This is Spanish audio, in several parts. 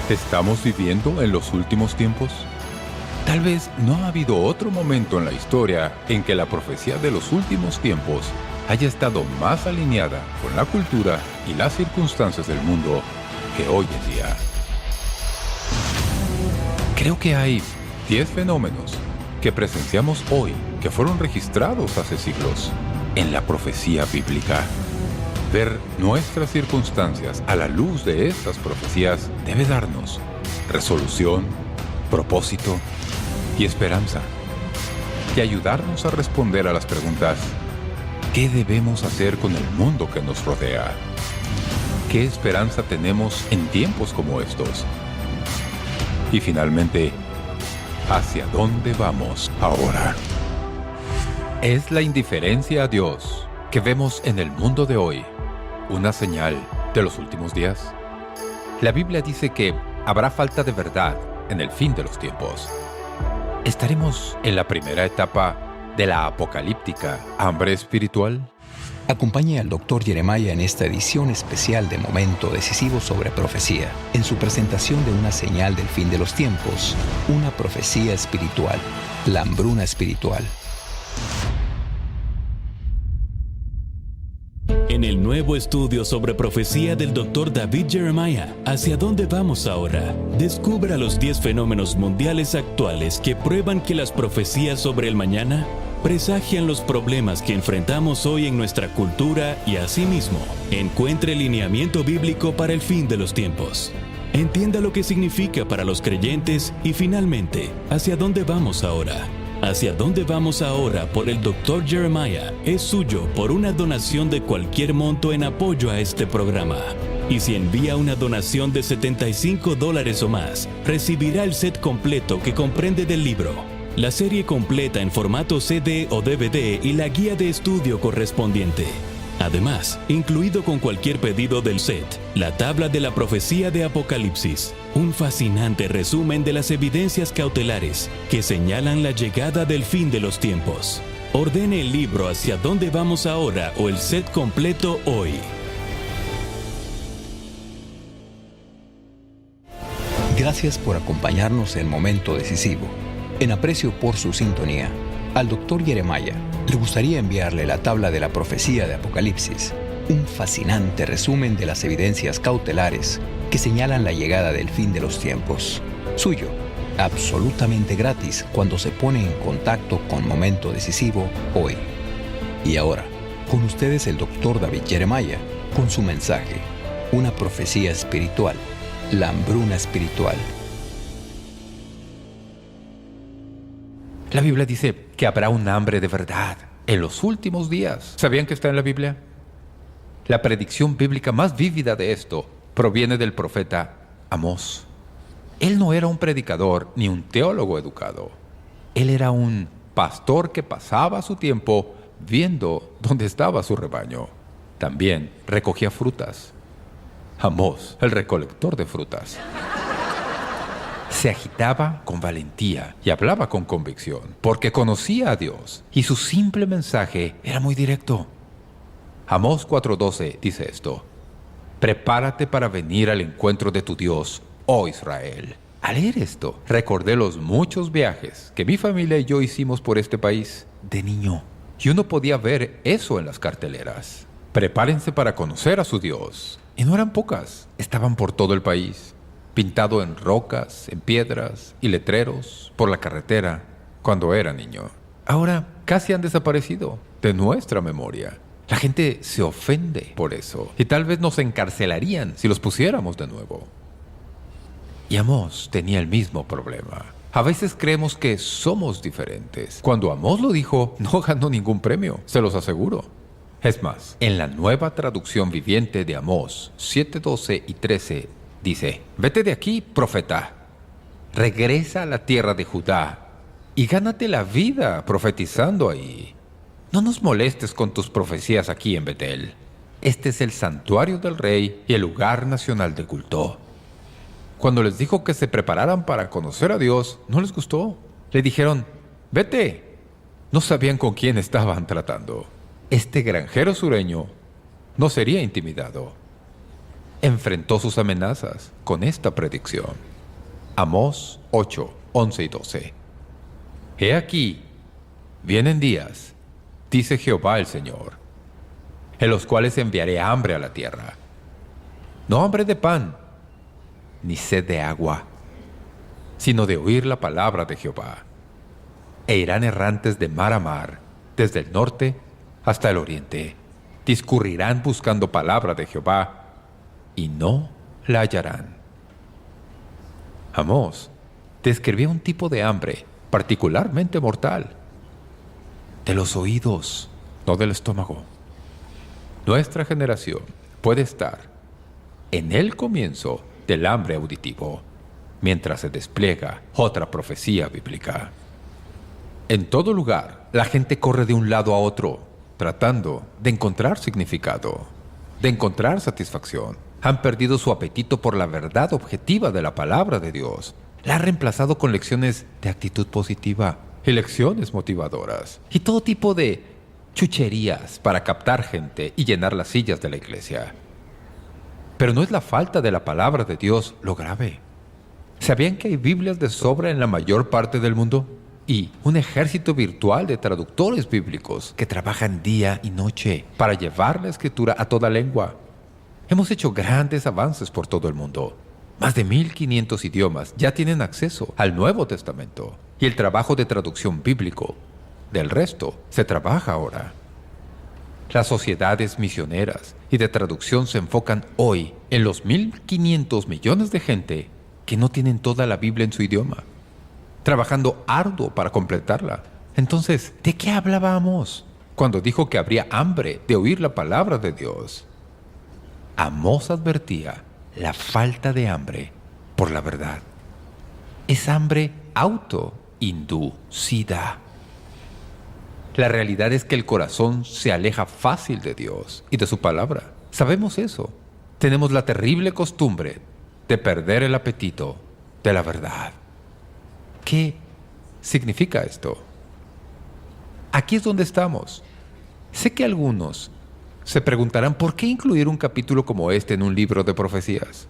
¿Estamos viviendo en los últimos tiempos? Tal vez no ha habido otro momento en la historia en que la profecía de los últimos tiempos haya estado más alineada con la cultura y las circunstancias del mundo que hoy en día. Creo que hay 10 fenómenos que presenciamos hoy que fueron registrados hace siglos en la profecía bíblica. Ver nuestras circunstancias a la luz de estas profecías debe darnos resolución, propósito y esperanza, y ayudarnos a responder a las preguntas: ¿qué debemos hacer con el mundo que nos rodea? ¿Qué esperanza tenemos en tiempos como estos? Y finalmente, ¿hacia dónde vamos ahora? ¿Es la indiferencia a Dios que vemos en el mundo de hoy una señal de los últimos días? La Biblia dice que habrá falta de verdad en el fin de los tiempos. ¿Estaremos en la primera etapa de la apocalíptica hambre espiritual? Acompañe al Dr. Jeremiah en esta edición especial de Momento Decisivo sobre Profecía, en su presentación de una señal del fin de los tiempos, una profecía espiritual, la hambruna espiritual. En el nuevo estudio sobre profecía del Dr. David Jeremiah, ¿hacia dónde vamos ahora? Descubra los 10 fenómenos mundiales actuales que prueban que las profecías sobre el mañana presagian los problemas que enfrentamos hoy en nuestra cultura y asimismo, encuentre lineamiento bíblico para el fin de los tiempos. Entienda lo que significa para los creyentes y finalmente, ¿hacia dónde vamos ahora? ¿Hacia dónde vamos ahora por el Dr. Jeremiah? Es suyo por una donación de cualquier monto en apoyo a este programa. Y si envía una donación de $75 o más, recibirá el set completo que comprende del libro, la serie completa en formato CD o DVD y la guía de estudio correspondiente. Además, incluido con cualquier pedido del set, la tabla de la profecía de Apocalipsis, un fascinante resumen de las evidencias cautelares que señalan la llegada del fin de los tiempos. Ordene el libro ¿Hacia dónde vamos ahora? O el set completo hoy. Gracias por acompañarnos en Momento Decisivo. En aprecio por su sintonía, al Dr. Jeremiah le gustaría enviarle la tabla de la profecía de Apocalipsis, un fascinante resumen de las evidencias cautelares que señalan la llegada del fin de los tiempos. Suyo, absolutamente gratis cuando se pone en contacto con Momento Decisivo hoy. Y ahora, con ustedes el Dr. David Jeremiah, con su mensaje, una profecía espiritual, la hambruna espiritual. La Biblia dice que habrá un hambre de verdad en los últimos días. ¿Sabían que está en la Biblia? La predicción bíblica más vívida de esto proviene del profeta Amós. Él no era un predicador ni un teólogo educado. Él era un pastor que pasaba su tiempo viendo dónde estaba su rebaño. También recogía frutas. Amós, el recolector de frutas. Se agitaba con valentía y hablaba con convicción, porque conocía a Dios, y su simple mensaje era muy directo. Amós 4:12 dice esto: «Prepárate para venir al encuentro de tu Dios, oh Israel». Al leer esto, recordé los muchos viajes que mi familia y yo hicimos por este país de niño, y uno podía ver eso en las carteleras. Prepárense para conocer a su Dios. Y no eran pocas, estaban por todo el país, pintado en rocas, en piedras y letreros por la carretera cuando era niño. Ahora casi han desaparecido de nuestra memoria. La gente se ofende por eso y tal vez nos encarcelarían si los pusiéramos de nuevo. Y Amós tenía el mismo problema. A veces creemos que somos diferentes. Cuando Amós lo dijo, no ganó ningún premio, se los aseguro. Es más, en la nueva traducción viviente de Amós 7:12 y 13 dice: «Vete de aquí, profeta. Regresa a la tierra de Judá y gánate la vida profetizando ahí. No nos molestes con tus profecías aquí en Betel. Este es el santuario del rey y el lugar nacional de culto». Cuando les dijo que se prepararan para conocer a Dios, no les gustó. Le dijeron: «Vete». No sabían con quién estaban tratando. Este granjero sureño no sería intimidado. enfrentó sus amenazas con esta predicción. Amós 8, 11 y 12. He aquí, vienen días, dice Jehová el Señor, en los cuales enviaré hambre a la tierra. No hambre de pan, ni sed de agua, sino de oír la palabra de Jehová. E irán errantes de mar a mar, desde el norte hasta el oriente. Discurrirán buscando palabra de Jehová, y no la hallarán. Amós describía un tipo de hambre particularmente mortal, de los oídos, no del estómago. Nuestra generación puede estar en el comienzo del hambre auditivo, mientras se despliega otra profecía bíblica. En todo lugar, la gente corre de un lado a otro, tratando de encontrar significado, de encontrar satisfacción. Han perdido su apetito por la verdad objetiva de la palabra de Dios. La han reemplazado con lecciones de actitud positiva y lecciones motivadoras y todo tipo de chucherías para captar gente y llenar las sillas de la iglesia. Pero no es la falta de la palabra de Dios lo grave. ¿Sabían que hay Biblias de sobra en la mayor parte del mundo? Y un ejército virtual de traductores bíblicos que trabajan día y noche para llevar la Escritura a toda lengua. Hemos hecho grandes avances por todo el mundo. Más de 1,500 idiomas ya tienen acceso al Nuevo Testamento. Y el trabajo de traducción bíblico del resto se trabaja ahora. Las sociedades misioneras y de traducción se enfocan hoy en los 1,500 millones de gente que no tienen toda la Biblia en su idioma, trabajando arduo para completarla. Entonces, ¿de qué hablábamos cuando dijo que habría hambre de oír la palabra de Dios? Amós advertía la falta de hambre por la verdad. Es hambre autoinducida. La realidad es que el corazón se aleja fácil de Dios y de su palabra. Sabemos eso. Tenemos la terrible costumbre de perder el apetito de la verdad. ¿Qué significa esto? Aquí es donde estamos. Sé que algunos se preguntarán por qué incluir un capítulo como este en un libro de profecías.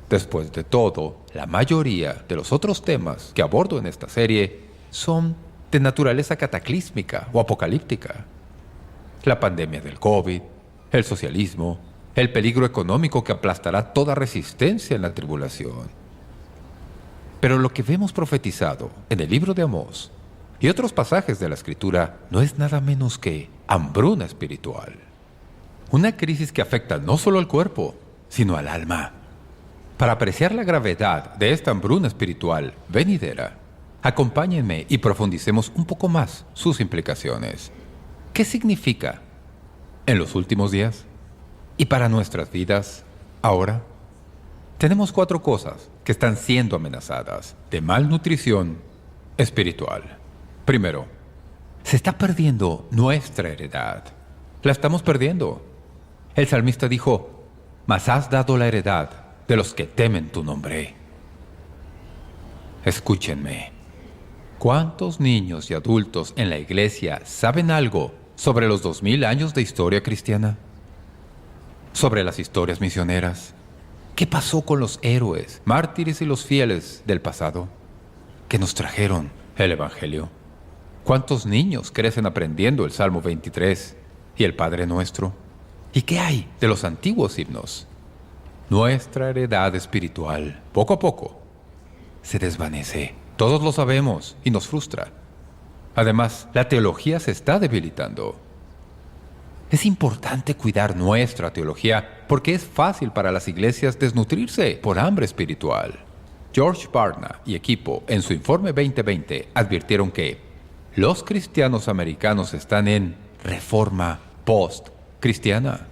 Después de todo, la mayoría de los otros temas que abordo en esta serie son de naturaleza cataclísmica o apocalíptica. La pandemia del COVID, el socialismo, el peligro económico que aplastará toda resistencia en la tribulación. Pero lo que vemos profetizado en el libro de Amós y otros pasajes de la Escritura no es nada menos que hambruna espiritual. Una crisis que afecta no solo al cuerpo, sino al alma. Para apreciar la gravedad de esta hambruna espiritual venidera, acompáñenme y profundicemos un poco más sus implicaciones. ¿Qué significa en los últimos días? ¿Y para nuestras vidas ahora? Tenemos 4 cosas que están siendo amenazadas de malnutrición espiritual. Primero, se está perdiendo nuestra heredad. La estamos perdiendo. El salmista dijo, «Mas has dado la heredad de los que temen tu nombre». Escúchenme. ¿Cuántos niños y adultos en la iglesia saben algo sobre los 2000 años de historia cristiana? ¿Sobre las historias misioneras? ¿Qué pasó con los héroes, mártires y los fieles del pasado que nos trajeron el Evangelio? ¿Cuántos niños crecen aprendiendo el Salmo 23 y el Padre Nuestro? ¿Y qué hay de los antiguos himnos? Nuestra heredad espiritual, poco a poco, se desvanece. Todos lo sabemos y nos frustra. Además, la teología se está debilitando. Es importante cuidar nuestra teología porque es fácil para las iglesias desnutrirse por hambre espiritual. George Barna y equipo, en su informe 2020, advirtieron que los cristianos americanos están en reforma post-cristiana.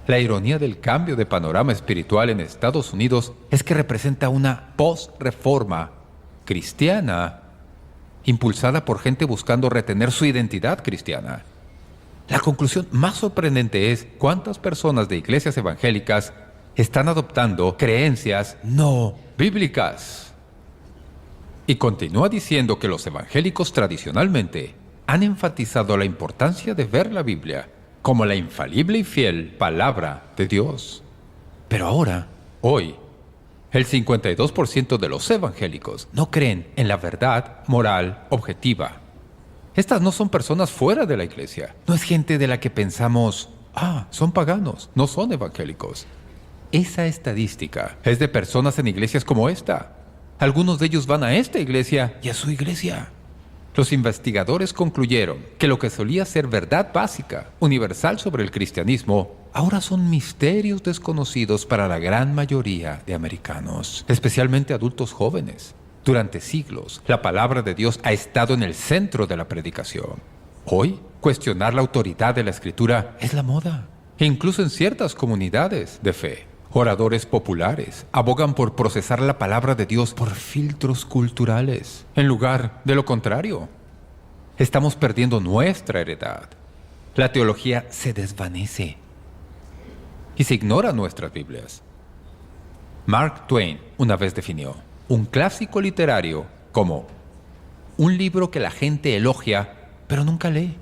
La ironía del cambio de panorama espiritual en Estados Unidos es que representa una post-reforma cristiana impulsada por gente buscando retener su identidad cristiana. La conclusión más sorprendente es cuántas personas de iglesias evangélicas están adoptando creencias no bíblicas. Y continúa diciendo que los evangélicos tradicionalmente han enfatizado la importancia de ver la Biblia como la infalible y fiel palabra de Dios. Pero ahora, hoy, el 52% de los evangélicos no creen en la verdad moral objetiva. Estas no son personas fuera de la iglesia. No es gente de la que pensamos, son paganos, no son evangélicos. Esa estadística es de personas en iglesias como esta. Algunos de ellos van a esta iglesia y a su iglesia. Los investigadores concluyeron que lo que solía ser verdad básica, universal sobre el cristianismo, ahora son misterios desconocidos para la gran mayoría de americanos, especialmente adultos jóvenes. Durante siglos, la palabra de Dios ha estado en el centro de la predicación. Hoy, cuestionar la autoridad de la Escritura es la moda. E incluso en ciertas comunidades de fe, oradores populares abogan por procesar la palabra de Dios por filtros culturales, en lugar de lo contrario. Estamos perdiendo nuestra heredad. La teología se desvanece y se ignora nuestras Biblias. Mark Twain una vez definió un clásico literario como un libro que la gente elogia, pero nunca lee.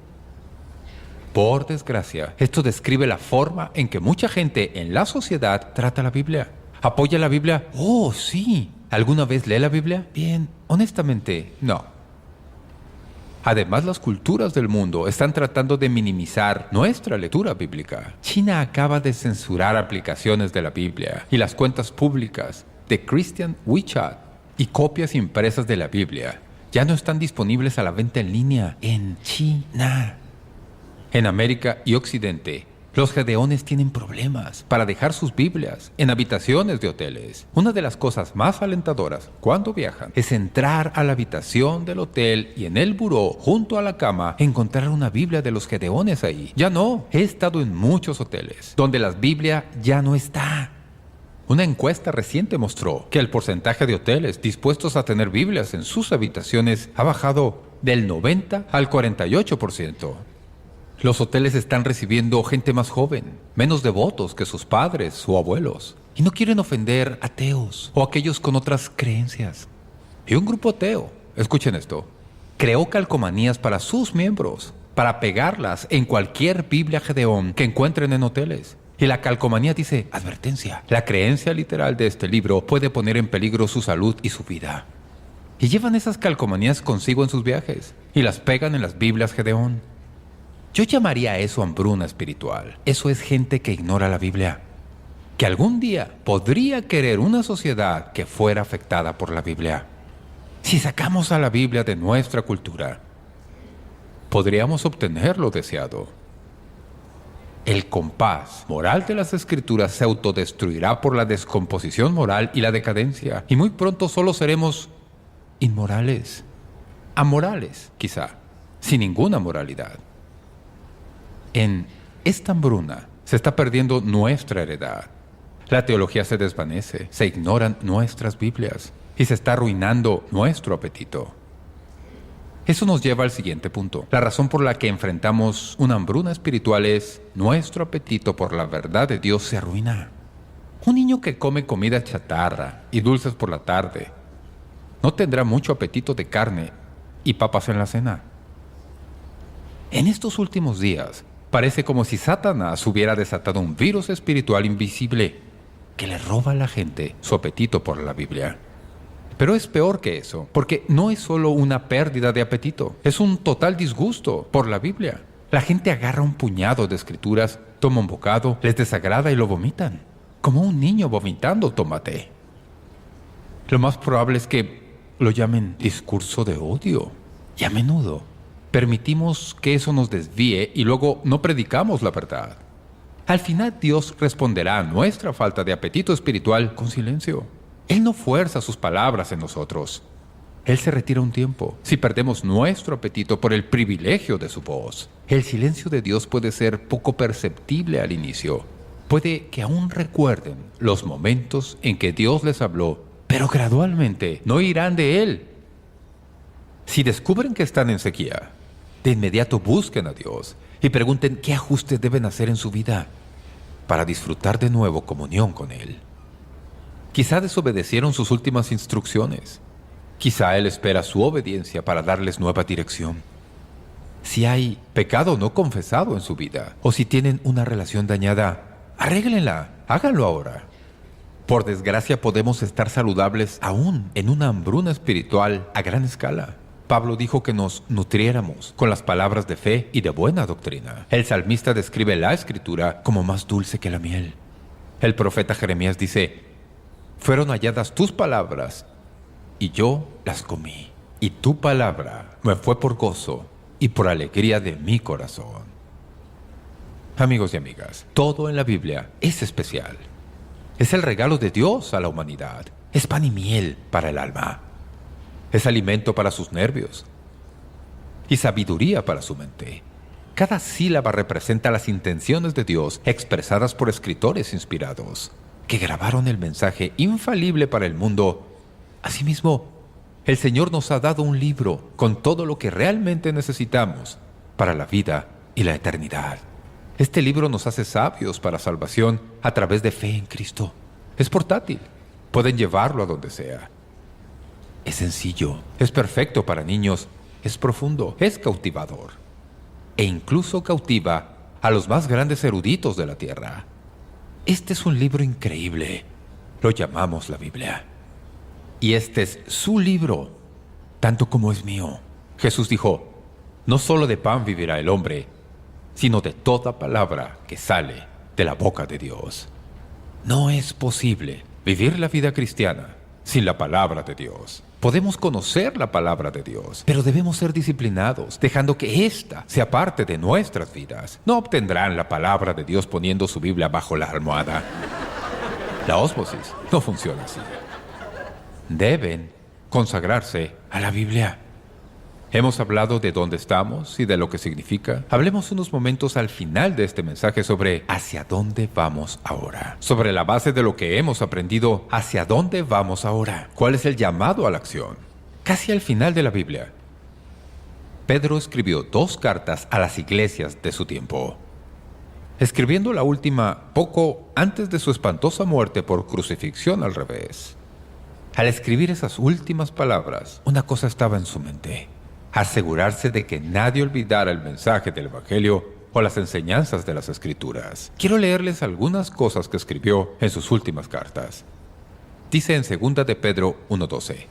Por desgracia, esto describe la forma en que mucha gente en la sociedad trata la Biblia. ¿Apoya la Biblia? ¡Oh, sí! ¿Alguna vez lee la Biblia? Bien, honestamente, no. Además, las culturas del mundo están tratando de minimizar nuestra lectura bíblica. China acaba de censurar aplicaciones de la Biblia y las cuentas públicas de Christian WeChat y copias impresas de la Biblia ya no están disponibles a la venta en línea en China. En América y Occidente, los gedeones tienen problemas para dejar sus Biblias en habitaciones de hoteles. Una de las cosas más alentadoras cuando viajan es entrar a la habitación del hotel y en el buró, junto a la cama, encontrar una Biblia de los gedeones ahí. Ya no. He estado en muchos hoteles donde la Biblia ya no está. Una encuesta reciente mostró que el porcentaje de hoteles dispuestos a tener Biblias en sus habitaciones ha bajado del 90 al 48%. Los hoteles están recibiendo gente más joven, menos devotos que sus padres o abuelos, y no quieren ofender ateos o aquellos con otras creencias. Y un grupo ateo, escuchen esto, creó calcomanías para sus miembros, para pegarlas en cualquier Biblia Gedeón que encuentren en hoteles. Y la calcomanía dice, advertencia, la creencia literal de este libro puede poner en peligro su salud y su vida. Y llevan esas calcomanías consigo en sus viajes, y las pegan en las Biblias Gedeón. Yo llamaría a eso hambruna espiritual. Eso es gente que ignora la Biblia, que algún día podría querer una sociedad que fuera afectada por la Biblia. Si sacamos a la Biblia de nuestra cultura, podríamos obtener lo deseado. El compás moral de las Escrituras se autodestruirá por la descomposición moral y la decadencia, y muy pronto solo seremos inmorales, amorales, quizá, sin ninguna moralidad. En esta hambruna se está perdiendo nuestra heredad. La teología se desvanece, se ignoran nuestras Biblias y se está arruinando nuestro apetito. Eso nos lleva al siguiente punto. La razón por la que enfrentamos una hambruna espiritual es nuestro apetito por la verdad de Dios se arruina. Un niño que come comida chatarra y dulces por la tarde no tendrá mucho apetito de carne y papas en la cena. En estos últimos días, parece como si Satanás hubiera desatado un virus espiritual invisible que le roba a la gente su apetito por la Biblia. Pero es peor que eso, porque no es solo una pérdida de apetito, es un total disgusto por la Biblia. La gente agarra un puñado de escrituras, toma un bocado, les desagrada y lo vomitan, como un niño vomitando tomate. Lo más probable es que lo llamen discurso de odio, y a menudo permitimos que eso nos desvíe y luego no predicamos la verdad. Al final Dios responderá a nuestra falta de apetito espiritual con silencio. Él no fuerza sus palabras en nosotros. Él se retira un tiempo si perdemos nuestro apetito por el privilegio de su voz. El silencio de Dios puede ser poco perceptible al inicio. Puede que aún recuerden los momentos en que Dios les habló, pero gradualmente no irán de Él. Si descubren que están en sequía, de inmediato busquen a Dios y pregunten qué ajustes deben hacer en su vida para disfrutar de nuevo comunión con Él. Quizá desobedecieron sus últimas instrucciones. Quizá Él espera su obediencia para darles nueva dirección. Si hay pecado no confesado en su vida, o si tienen una relación dañada, arréglenla, háganlo ahora. Por desgracia podemos estar saludables aún en una hambruna espiritual a gran escala. Pablo dijo que nos nutriéramos con las palabras de fe y de buena doctrina. El salmista describe la Escritura como más dulce que la miel. El profeta Jeremías dice: fueron halladas tus palabras y yo las comí. Y tu palabra me fue por gozo y por alegría de mi corazón. Amigos y amigas, todo en la Biblia es especial. Es el regalo de Dios a la humanidad. Es pan y miel para el alma. Es alimento para sus nervios y sabiduría para su mente. Cada sílaba representa las intenciones de Dios expresadas por escritores inspirados que grabaron el mensaje infalible para el mundo. Asimismo, el Señor nos ha dado un libro con todo lo que realmente necesitamos para la vida y la eternidad. Este libro nos hace sabios para salvación a través de fe en Cristo. Es portátil. Pueden llevarlo a donde sea. Es sencillo, es perfecto para niños, es profundo, es cautivador. E incluso cautiva a los más grandes eruditos de la tierra. Este es un libro increíble. Lo llamamos la Biblia. Y este es su libro, tanto como es mío. Jesús dijo: no solo de pan vivirá el hombre, sino de toda palabra que sale de la boca de Dios. No es posible vivir la vida cristiana sin la palabra de Dios. Podemos conocer la palabra de Dios, pero debemos ser disciplinados, dejando que ésta sea parte de nuestras vidas. No obtendrán la palabra de Dios poniendo su Biblia bajo la almohada. La ósmosis no funciona así. Deben consagrarse a la Biblia. Hemos hablado de dónde estamos y de lo que significa. Hablemos unos momentos al final de este mensaje sobre hacia dónde vamos ahora. Sobre la base de lo que hemos aprendido, hacia dónde vamos ahora. ¿Cuál es el llamado a la acción? Casi al final de la Biblia, Pedro escribió 2 cartas a las iglesias de su tiempo. Escribiendo la última poco antes de su espantosa muerte por crucifixión al revés. Al escribir esas últimas palabras, una cosa estaba en su mente: asegurarse de que nadie olvidara el mensaje del Evangelio o las enseñanzas de las Escrituras. Quiero leerles algunas cosas que escribió en sus últimas cartas. Dice en 2 de Pedro 1:12: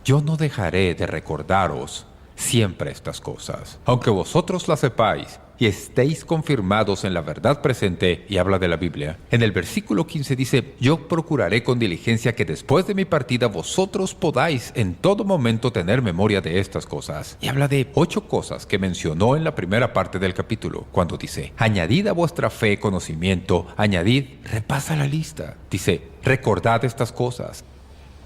yo no dejaré de recordaros siempre estas cosas, aunque vosotros las sepáis y estéis confirmados en la verdad presente. Y habla de la Biblia. En el versículo 15 dice: yo procuraré con diligencia que después de mi partida vosotros podáis en todo momento tener memoria de estas cosas. Y habla de 8 cosas que mencionó en la primera parte del capítulo, cuando dice: añadid a vuestra fe conocimiento, añadid, repasa la lista. Dice: recordad estas cosas.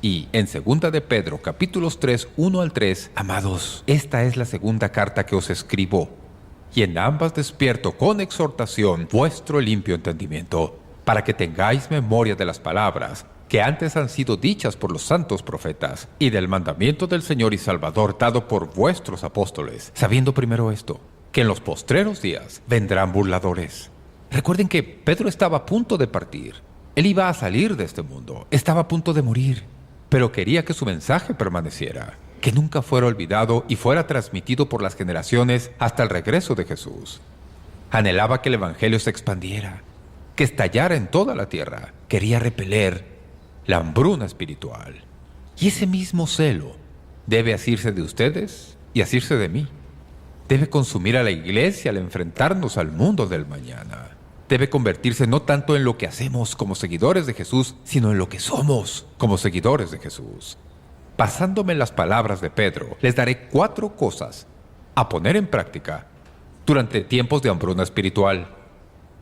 Y en 2 de Pedro, capítulos 3, 1 al 3, amados, esta es la segunda carta que os escribo, y en ambas despierto con exhortación vuestro limpio entendimiento, para que tengáis memoria de las palabras que antes han sido dichas por los santos profetas, y del mandamiento del Señor y Salvador dado por vuestros apóstoles, sabiendo primero esto, que en los postreros días vendrán burladores. Recuerden que Pedro estaba a punto de partir. Él iba a salir de este mundo, estaba a punto de morir, pero quería que su mensaje permaneciera, que nunca fuera olvidado y fuera transmitido por las generaciones hasta el regreso de Jesús. Anhelaba que el Evangelio se expandiera, que estallara en toda la tierra. Quería repeler la hambruna espiritual. Y ese mismo celo debe asirse de ustedes y asirse de mí. Debe consumir a la iglesia al enfrentarnos al mundo del mañana. Debe convertirse no tanto en lo que hacemos como seguidores de Jesús, sino en lo que somos como seguidores de Jesús. Basándome en las palabras de Pedro, les daré 4 cosas a poner en práctica durante tiempos de hambruna espiritual.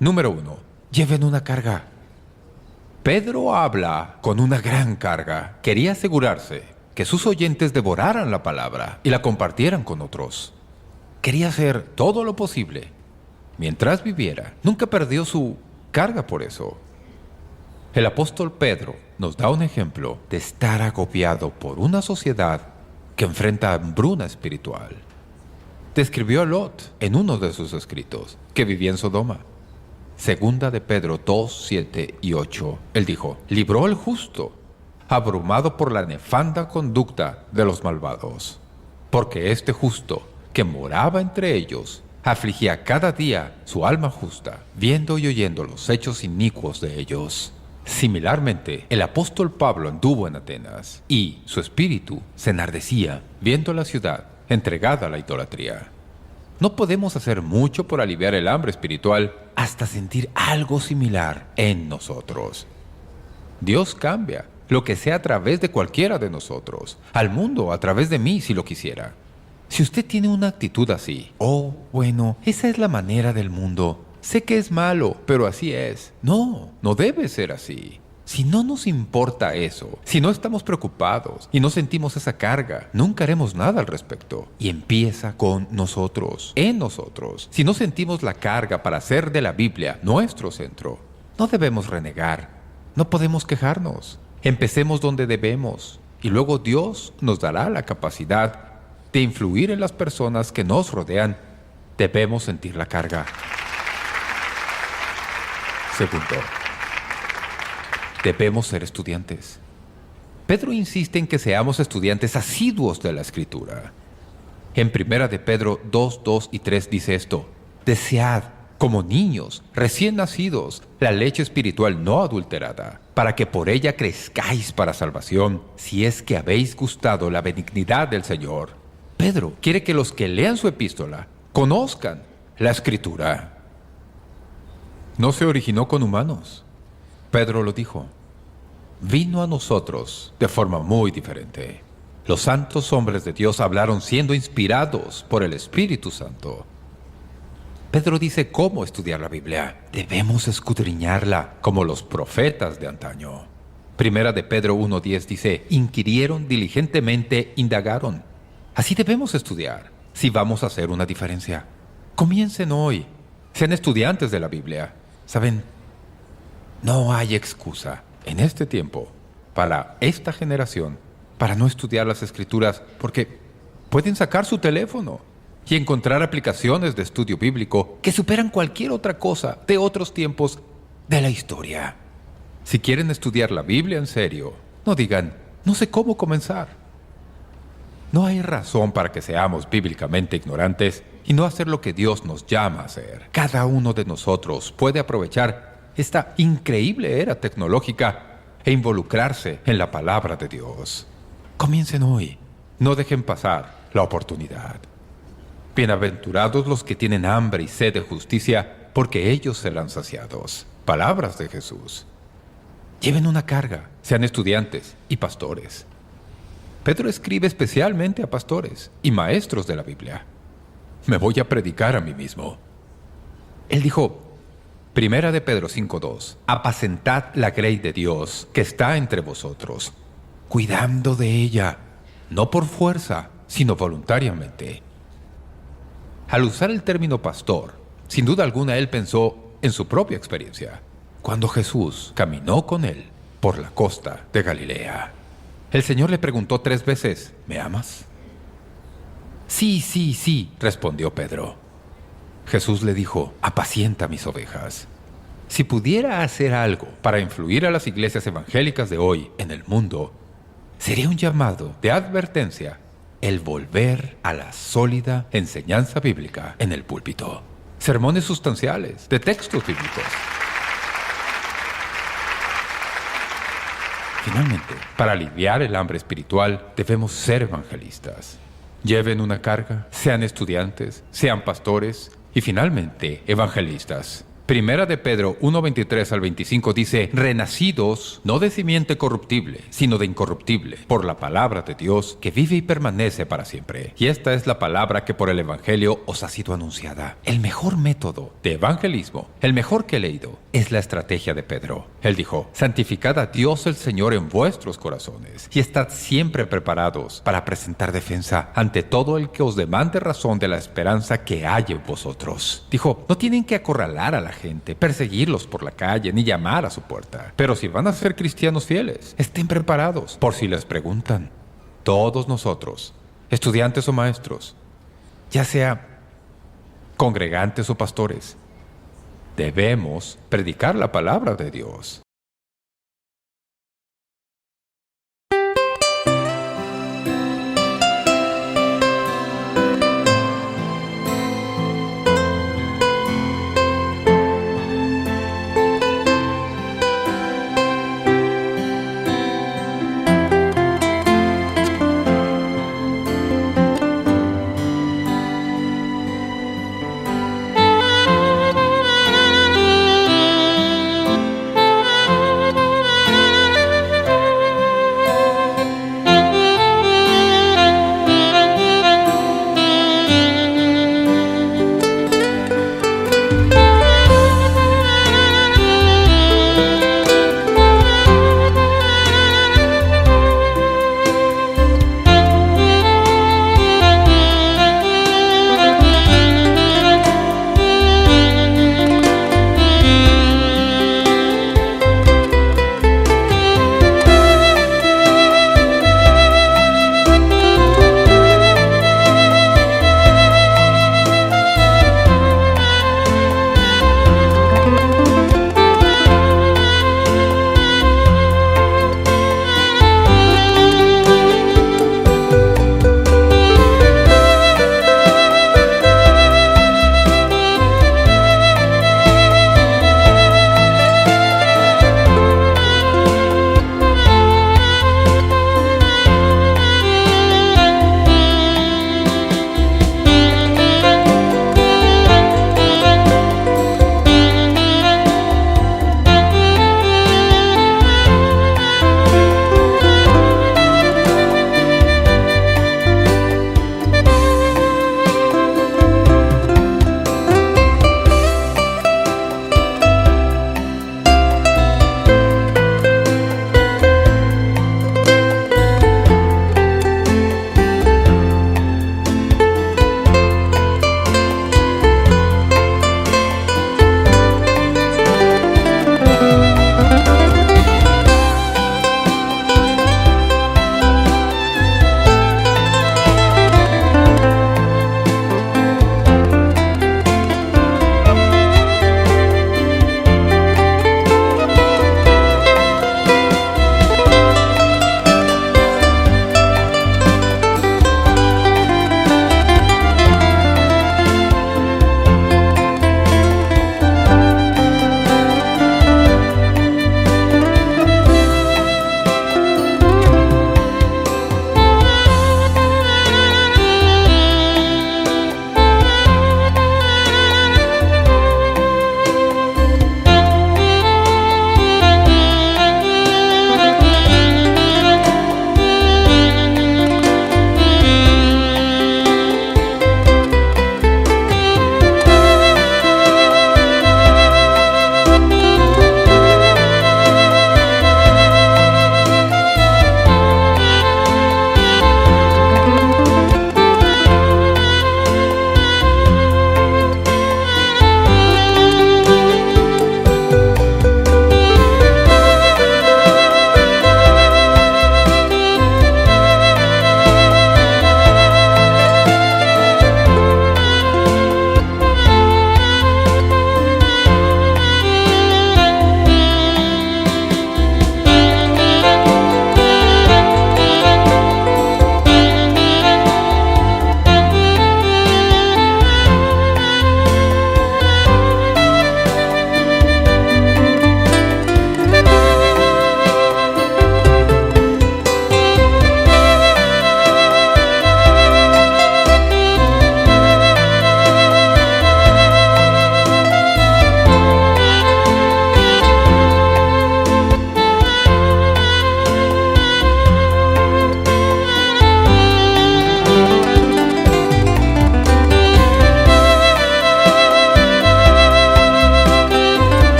Número 1. Lleven una carga. Pedro habla con una gran carga. Quería asegurarse que sus oyentes devoraran la palabra y la compartieran con otros. Quería hacer todo lo posible mientras viviera. Nunca perdió su carga por eso. El apóstol Pedro nos da un ejemplo de estar agobiado por una sociedad que enfrenta hambruna espiritual. Describió a Lot en uno de sus escritos, que vivía en Sodoma. 2 de Pedro 2, 7 y 8. Él dijo: libró al justo, abrumado por la nefanda conducta de los malvados. Porque este justo, que moraba entre ellos, afligía cada día su alma justa, viendo y oyendo los hechos inicuos de ellos. Similarmente, el apóstol Pablo anduvo en Atenas y su espíritu se enardecía viendo la ciudad entregada a la idolatría. No podemos hacer mucho por aliviar el hambre espiritual hasta sentir algo similar en nosotros. Dios cambia lo que sea a través de cualquiera de nosotros, al mundo a través de mí si lo quisiera. Si usted tiene una actitud así, bueno, esa es la manera del mundo. Sé que es malo, pero así es. No debe ser así. Si no nos importa eso, si no estamos preocupados y no sentimos esa carga, nunca haremos nada al respecto. Y empieza con nosotros, en nosotros. Si no sentimos la carga para hacer de la Biblia nuestro centro, no debemos renegar, no podemos quejarnos. Empecemos donde debemos y luego Dios nos dará la capacidad de influir en las personas que nos rodean. Debemos sentir la carga. Segundo, debemos ser estudiantes. Pedro insiste en que seamos estudiantes asiduos de la Escritura. En 1 de Pedro 2, 2 y 3 dice esto: desead, como niños recién nacidos, la leche espiritual no adulterada, para que por ella crezcáis para salvación, si es que habéis gustado la benignidad del Señor. Pedro quiere que los que lean su epístola conozcan la Escritura. No se originó con humanos. Pedro lo dijo. Vino a nosotros de forma muy diferente. Los santos hombres de Dios hablaron siendo inspirados por el Espíritu Santo. Pedro dice cómo estudiar la Biblia. Debemos escudriñarla como los profetas de antaño. Primera de Pedro 1:10 dice: inquirieron diligentemente, indagaron. Así debemos estudiar si vamos a hacer una diferencia. Comiencen hoy. Sean estudiantes de la Biblia. ¿Saben? No hay excusa en este tiempo para esta generación para no estudiar las Escrituras, porque pueden sacar su teléfono y encontrar aplicaciones de estudio bíblico que superan cualquier otra cosa de otros tiempos de la historia. Si quieren estudiar la Biblia en serio, no digan, no sé cómo comenzar. No hay razón para que seamos bíblicamente ignorantes y no hacer lo que Dios nos llama a hacer. Cada uno de nosotros puede aprovechar esta increíble era tecnológica e involucrarse en la palabra de Dios. Comiencen hoy. No dejen pasar la oportunidad. Bienaventurados los que tienen hambre y sed de justicia, porque ellos serán saciados. Palabras de Jesús. Lleven una carga, sean estudiantes y pastores. Pedro escribe especialmente a pastores y maestros de la Biblia. Me voy a predicar a mí mismo. Él dijo, 1 de Pedro 5:2, apacentad la grey de Dios que está entre vosotros, cuidando de ella, no por fuerza, sino voluntariamente. Al usar el término pastor, sin duda alguna él pensó en su propia experiencia, cuando Jesús caminó con él por la costa de Galilea. El Señor le preguntó 3 veces, ¿me amas? Sí, respondió Pedro. Jesús le dijo, apacienta mis ovejas. Si pudiera hacer algo para influir a las iglesias evangélicas de hoy en el mundo, sería un llamado de advertencia el volver a la sólida enseñanza bíblica en el púlpito. Sermones sustanciales de textos bíblicos. Finalmente, para aliviar el hambre espiritual, debemos ser evangelistas. Lleven una carga, sean estudiantes, sean pastores y finalmente evangelistas. Primera de Pedro 1:23 al 25 dice, renacidos no de simiente corruptible, sino de incorruptible, por la palabra de Dios que vive y permanece para siempre. Y esta es la palabra que por el Evangelio os ha sido anunciada. El mejor método de evangelismo, el mejor que he leído, es la estrategia de Pedro. Él dijo, santificad a Dios el Señor en vuestros corazones y estad siempre preparados para presentar defensa ante todo el que os demande razón de la esperanza que hay en vosotros. Dijo, no tienen que acorralar a la gente, perseguirlos por la calle, ni llamar a su puerta. Pero si van a ser cristianos fieles, estén preparados por si les preguntan. Todos nosotros, estudiantes o maestros, ya sea congregantes o pastores, debemos predicar la palabra de Dios.